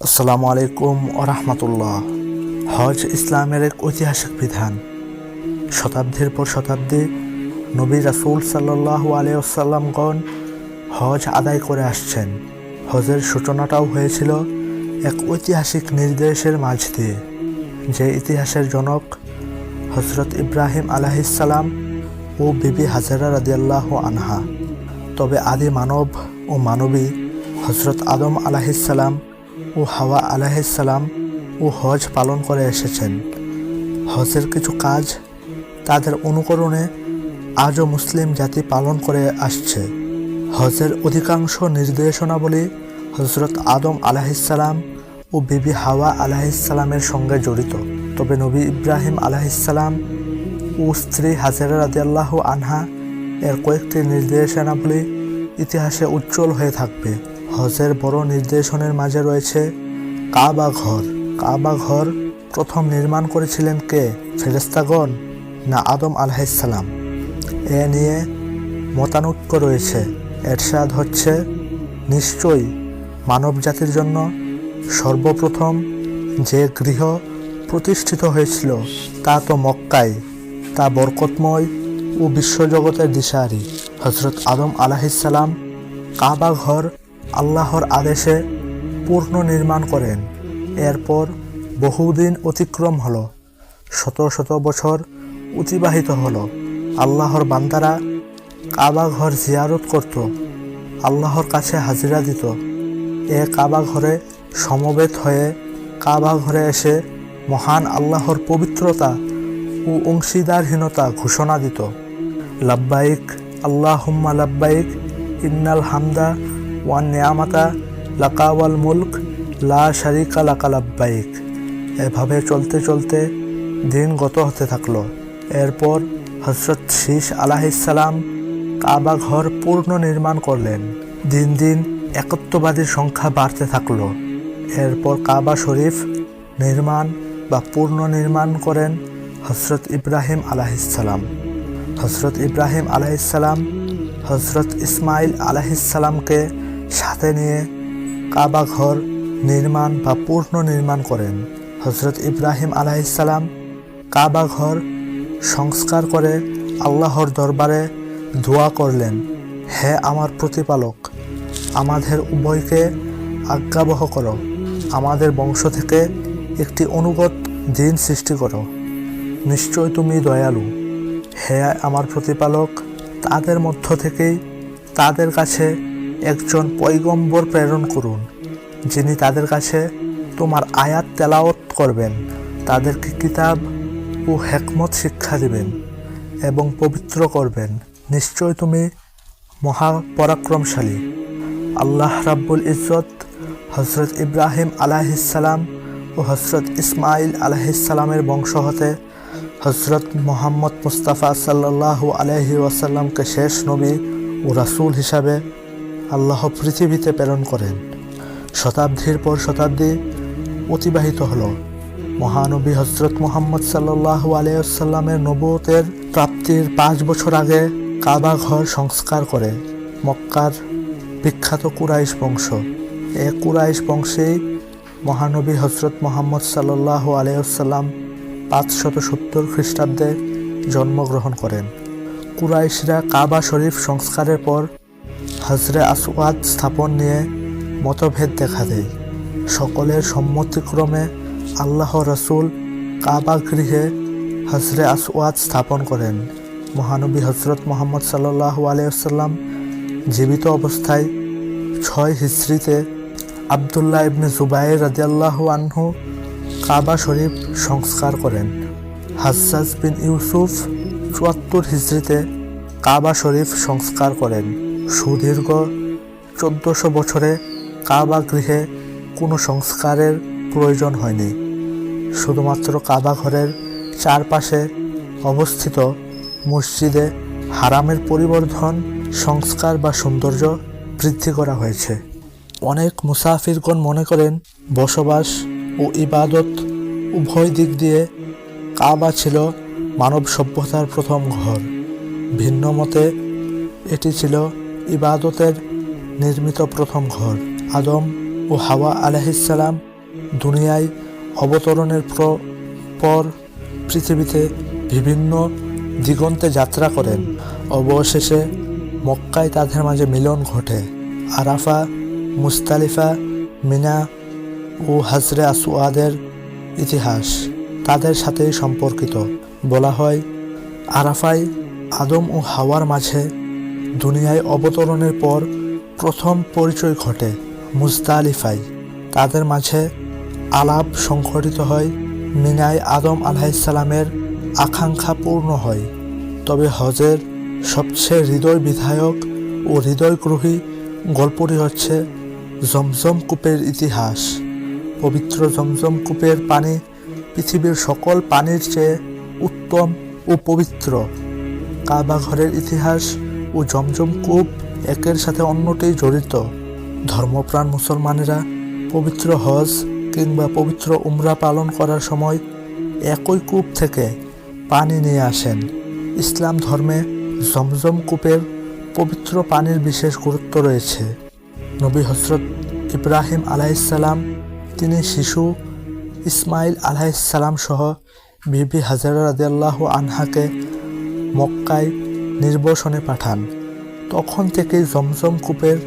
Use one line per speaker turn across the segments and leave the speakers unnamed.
আসসালামু আলাইকুম ওরহমতুল্লাহ। হজ ইসলামের এক ঐতিহাসিক বিধান। শতাব্দীর পর শতাব্দী নবী রাসূল সাল্লাল্লাহু আলাইহি ওয়াসাল্লামগণ হজ আদায় করে আসছেন। হজের সূচনাটাও হয়েছিল এক ঐতিহাসিক নির্দেশের মাঝ দিয়ে, যে ইতিহাসের জনক হযরত ইব্রাহিম আলাইহিসসালাম ও বিবি হাজেরা রাদিয়াল্লাহু আনহা। তবে আদি মানব ও মানবী হযরত আদম আলাইহিসসালাম ও হাওয়া আলাইহিসসালাম ও হজ পালন করে এসেছেন। হজের কিছু কাজ তাদের অনুকরণে আজও মুসলিম জাতি পালন করে আসছে। হজের অধিকাংশ নির্দেশনাবলী হযরত আদম আলাইহিসসালাম ও বিবি হাওয়া আলাইহিসসালামের সঙ্গে জড়িত। তবে নবী ইব্রাহিম আলাইহিসসালাম ও স্ত্রী হাজেরা রাদিয়াল্লাহু আনহা এর কয়েকটি নির্দেশনাবলী ইতিহাসে উজ্জ্বল হয়ে থাকবে। হজের বড় নির্দেশনের মাঝে রয়েছে কাবা ঘর। কাবা ঘর প্রথম নির্মাণ করেছিলেন কে? ফেরেশতাগণ না আদম আলাইহিসসালাম? এ নিয়ে মতানৈক্য রয়েছে। এরশাদ হচ্ছে, নিশ্চয়ই মানব জাতির জন্য সর্বপ্রথম যে গৃহ প্রতিষ্ঠিত হয়েছিল তা তো মক্কায়, তা বরকতময় ও বিশ্বজগতের দিশারি। হযরত আদম আলাইহিসসালাম কাবা ঘর আল্লাহর আদেশে পূর্ণ নির্মাণ করেন। এরপর বহুদিন অতিক্রম হলো, শত শত বছর অতিবাহিত হলো। আল্লাহর বান্দারা কাবা ঘর জিয়ারত করত, আল্লাহর কাছে হাজিরা দিত। এ কাবা ঘরে সমবেত হয়ে কাবা ঘরে এসে মহান আল্লাহর পবিত্রতা ও অংশীদারহীনতা ঘোষণা দিত। লাব্বাইক আল্লাহুম্মা লাব্বাইক ইন্নাল হামদা ওয়ান নিয়ামাতা লাকা ওয়াল মুলক লা শারিকা লাকা লাব্বাইক। এভাবে চলতে চলতে দিন গত হতে থাকলো। এরপর হযরত শীস আলাইহিসসালাম কাবা ঘর পূর্ণ নির্মাণ করলেন। দিন দিন একত্ববাদীর সংখ্যা বাড়তে থাকলো। এরপর কাবা শরীফ নির্মাণ বা পূর্ণ নির্মাণ করেন হযরত ইব্রাহিম আলাইহিসসালাম। হযরত ইব্রাহিম আলাইহিসসালাম হযরত ইসমাইল আলাইহিসসালামকে সাথে নিয়ে কাবা ঘর নির্মাণ বা পূর্ণ নির্মাণ করেন। হযরত ইব্রাহিম আলাইহিসসালাম কাবা ঘর সংস্কার করে আল্লাহর দরবারে দোয়া করলেন, হে আমার প্রতিপালক, আমাদের উভয়কে আজ্ঞাবহ করো, আমাদের বংশ থেকে একটি অনুগত দিন সৃষ্টি করো। নিশ্চয় তুমি দয়ালু। হে আমার প্রতিপালক, তাদের মধ্য থেকেই তাদের কাছে একজন পয়গম্বর প্রেরণ করুন, যিনি তাদের কাছে তোমার আয়াত তেলাওয়াত করবেন, তাদেরকে কিতাব ও হিকমত শিক্ষা দিবেন এবং পবিত্র করবেন। নিশ্চয় তুমি মহাপরাক্রমশালী। আল্লাহ রাব্বুল ইজ্জত হযরত ইব্রাহিম আলাইহিসসালাম ও হযরত ইসমাইল আলাইহিসসালামের বংশ হতে হযরত মুহাম্মদ মুস্তাফা সাল্লাল্লাহু আলাইহি ওয়াসাল্লামকে শেষ নবী ও রাসূল হিসাবে আল্লাহ পৃথিবীতে প্রেরণ করেন। শতাব্দীর পর শতাব্দী অতিবাহিত হলো। মহানবী হযরত মুহাম্মদ সাল্লাল্লাহু আলাইহি ওয়াসাল্লামের নবুয়তের প্রাপ্তির 5 বছর আগে কাবা ঘর সংস্কার করে মক্কার বিখ্যাত কুরাইশ বংশ। এ কুরাইশ বংশেই মহানবী হযরত মুহাম্মদ সাল্লাল্লাহু আলাইহি ওয়াসাল্লাম 570 খ্রিস্টাব্দে জন্মগ্রহণ করেন। কুরাইশরা কাবা শরীফ সংস্কারের পর হাজরে আসওয়াদ স্থাপন নিয়ে মতভেদ দেখা দেয়। সকলের সম্মতিক্রমে আল্লাহ রাসূল কাবা গৃহে হাজরে আসওয়াদ স্থাপন করেন। মহানবী হযরত মুহাম্মদ সাল্লাল্লাহু আলাইহি ওয়াসাল্লাম জীবিত অবস্থায় 6 হিজরিতে আব্দুল্লাহ ইবনে জুবাইর রাদিয়াল্লাহু আনহু কাবা শরীফ সংস্কার করেন। হাজ্জাজ বিন ইউসুফ 74 হিজরিতে কাবা শরীফ সংস্কার করেন। সুদীর্ঘ 1400 বছরে কাবা গৃহে কোনো সংস্কারের প্রয়োজন হয়নি। শুধুমাত্র কাবা ঘরের চারপাশে অবস্থিত মসজিদে হারামের পরিবর্ধন, সংস্কার বা সৌন্দর্য বৃদ্ধি করা হয়েছে। অনেক মুসাফিরগণ মনে করেন বসবাস ও ইবাদত উভয় দিক দিয়ে কাবা ছিল মানব সভ্যতার প্রথম ঘর। ভিন্ন মতে এটি ছিল ইবাদতের নির্মিত প্রথম ঘর। আদম ও হাওয়া আলাইহিসসালাম দুনিয়ায় অবতরণের পর পৃথিবীতে বিভিন্ন দিগন্তে যাত্রা করেন। অবশেষে মক্কায় তাদের মাঝে মিলন ঘটে। আরাফা, মুজদালিফা, মিনা ও হাজরে আসওয়াদের ইতিহাস তাদের সাথেই সম্পর্কিত। বলা হয়, আরাফায় আদম ও হাওয়ার মাঝে দুনিয়ায় অবতরণের পর প্রথম পরিচয় ঘটে। মুজদালিফায় তাদের মাঝে আলাপ সংঘটিত হয়। মিনায় আদম আলাইহিসসালামের আকাঙ্ক্ষা পূর্ণ হয়। তবে হজের সবচেয়ে হৃদয় বিধায়ক ও হৃদয়গ্রহী গল্পটি হচ্ছে জমজম কূপের ইতিহাস। পবিত্র জমজম কূপের পানি পৃথিবীর সকল পানির চেয়ে উত্তম ও পবিত্র। কাবা ঘরের ইতিহাস ও জমজম কূপ একের সাথে অন্যটি জড়িত। ধর্মপ্রাণ মুসলমানেরা পবিত্র হজ কিংবা পবিত্র উমরা পালন করার সময় একই কূপ থেকে পানি নিয়ে আসেন। ইসলাম ধর্মে জমজম কূপের পবিত্র পানির বিশেষ গুরুত্ব রয়েছে। নবী হযরত ইব্রাহিম আলাইহিসসালাম তিনি শিশু ইসমাইল আলাইহিসসালাম সহ বিবি হাজেরা রাদিয়াল্লাহু আনহাকে মক্কায় নির্বাসনে পাঠান। তখন থেকেই জমজম কূপের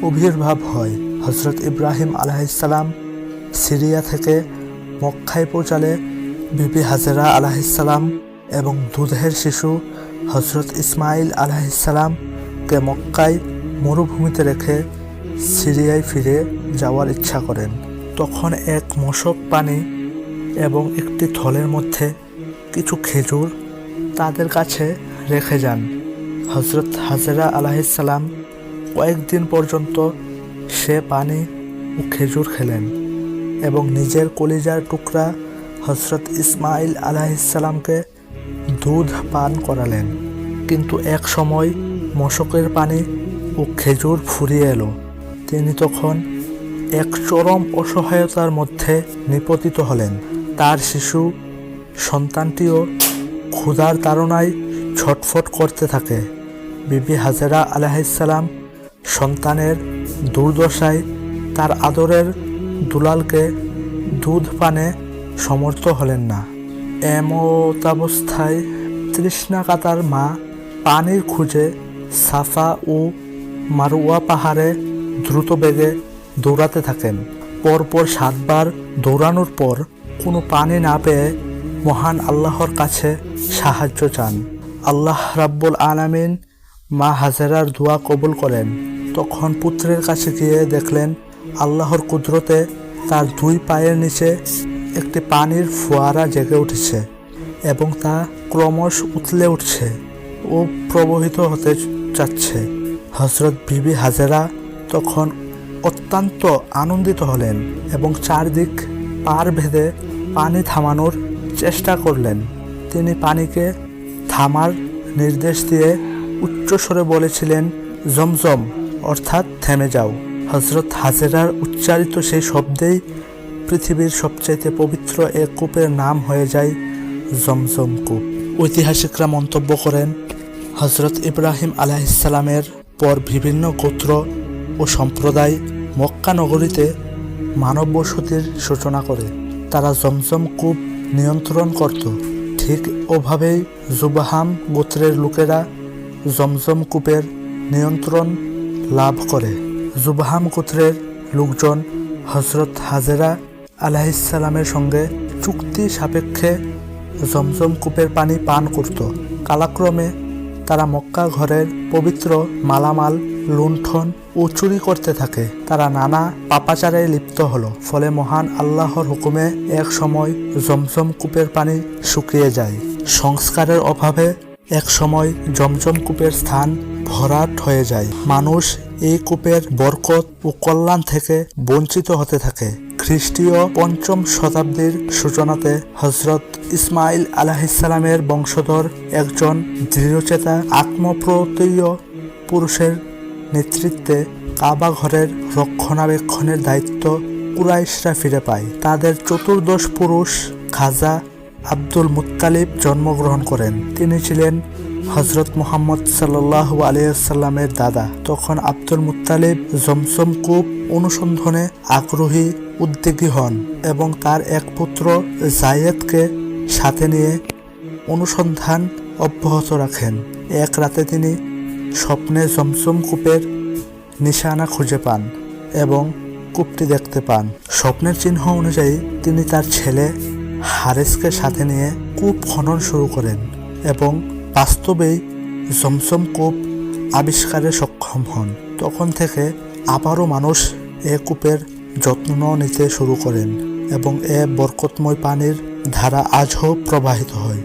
আবির্ভাব হয়। হযরত ইব্রাহিম আলাইহিসসালাম সিরিয়া থেকে মক্কায় পৌঁছালে বিবি হাজেরা আলাইহিসসালাম এবং দুধের শিশু হযরত ইসমাইল আলাইহিসসালামকে মক্কায় মরুভূমিতে রেখে সিরিয়ায় ফিরে যাওয়ার ইচ্ছা করেন। তখন এক মশক পানি এবং একটি থলের মধ্যে কিছু খেজুর তাদের কাছে রেখে যান। হযরত হাজেরা আলাইহিসসালাম কয়েকদিন পর্যন্ত সে পানি ও খেজুর খেলেন এবং নিজের কলিজার টুকরা হযরত ইসমাইল আলাইহিসসালামকে দুধ পান করালেন। কিন্তু এক সময় মশকের পানি ও খেজুর ফুরিয়ে এলো। তিনি তখন এক চরম অসহায়তার মধ্যে নিপতিত হলেন। তার শিশু সন্তানটিও ক্ষুধার তাড়নায় ছটফট করতে থাকে। বিবি হাজেরা আলাইহিসসালাম সন্তানের দুর্দশায় তার আদরের দুলালকে দুধ পানে সমর্থ হলেন না। এমতাবস্থায় তৃষ্ণাকাতর মা পানির খুঁজে সাফা ও মারওয়া পাহাড়ে দ্রুত বেগে দৌড়াতে থাকেন। পরপর 7 বার দৌড়ানোর পর কোনো পানি না পেয়ে মহান আল্লাহর কাছে সাহায্য চান। আল্লাহ রাব্বুল আলামিন মা হাজেরার দোয়া কবুল করেন। তখন পুত্রের কাছে গিয়ে দেখলেন আল্লাহর কুদরতে তার 2 পায়ের নিচে একটি পানির ফোয়ারা জেগে উঠেছে এবং তা ক্রমশ উতলে উঠছে ও প্রবাহিত হতে যাচ্ছে। হযরত বিবি হাজেরা তখন অত্যন্ত আনন্দিত হলেন এবং চারদিক পার ভেদে পানি থামানোর চেষ্টা করলেন। তিনি পানিকে থামার নির্দেশ দিয়ে উচ্চস্বরে বলেছিলেন, জমজম, অর্থাৎ থেমে যাও। হযরত হাজেরার উচ্চারিত সেই শব্দেই পৃথিবীর সবচাইতে পবিত্র এক কূপের নাম হয়ে যায় জমজম কূপ। ঐতিহাসিকরা মন্তব্য করেন, হযরত ইব্রাহিম আলাইহিসসালামের পর বিভিন্ন গোত্র ও সম্প্রদায় মক্কা নগরীতে মানব বসতির সূচনা করে। তারা জমজম কূপ নিয়ন্ত্রণ করত। ঠিক ওভাবেই জুবাহাম গোত্রের লোকেরা জমজম কূপের নিয়ন্ত্রণ লাভ করে। জুবাহাম গোত্রের লোকজন হযরত হাজেরা আলাইহিসসালামের সঙ্গে চুক্তি সাপেক্ষে জমজম কূপের পানি পান করত। কালক্রমে তারা মক্কা ঘরের পবিত্র মালামাল লুণ্ঠন ও চুরি করতে থাকে। তারা নানা পাপাচারে লিপ্ত হলো। ফলে মহান আল্লাহর হুকুমে এক সময় জমজম কূপের পানি শুকিয়ে যায়। সংস্কারের অভাবে এক সময় জমজম কূপের স্থান ভরাট হয়ে যায়। মানুষ এই কূপের বরকত ও কল্যাণ থেকে বঞ্চিত হতে থাকে। খ্রিস্টীয় 5ম শতাব্দীর সূচনাতে হযরত ইসমাইল আলাইহিসসালামের বংশধর একজন দৃঢ়চেতা আত্মপ্রত্যয়ী পুরুষের নেতৃত্বে কাবা ঘরের রক্ষণাবেক্ষণের দায়িত্ব কুরাইশরা ফিরে পায়। তাদের চতুর্দশ পুরুষ খাজা আব্দুল মুত্তালিব জন্মগ্রহণ করেন। তিনি ছিলেন হযরত মুহাম্মদ সাল্লাল্লাহু আলাইহি ওয়াসাল্লামের দাদা। তখন আব্দুল মুত্তালিব জমজম কূপ অনুসন্ধানে আগ্রহী উদ্যোগী হন এবং তার এক পুত্র জায়েদকে সাথে নিয়ে অনুসন্ধান অব্যাহত রাখেন। এক রাতে তিনি স্বপ্নে জমজম কূপের নিশানা খুঁজে পান এবং কূপটি দেখতে পান। স্বপ্নের চিহ্ন অনুযায়ী তিনি তার ছেলে হারেসকে সাথে নিয়ে কূপ খনন শুরু করেন এবং বাস্তবেই জমজম কূপ আবিষ্কারে সক্ষম হন। তখন থেকে আবারও মানুষ এ কূপের যত্ন নিতে শুরু করেন এবং এ বরকতময় পানির ধারা আজও প্রবাহিত হয়।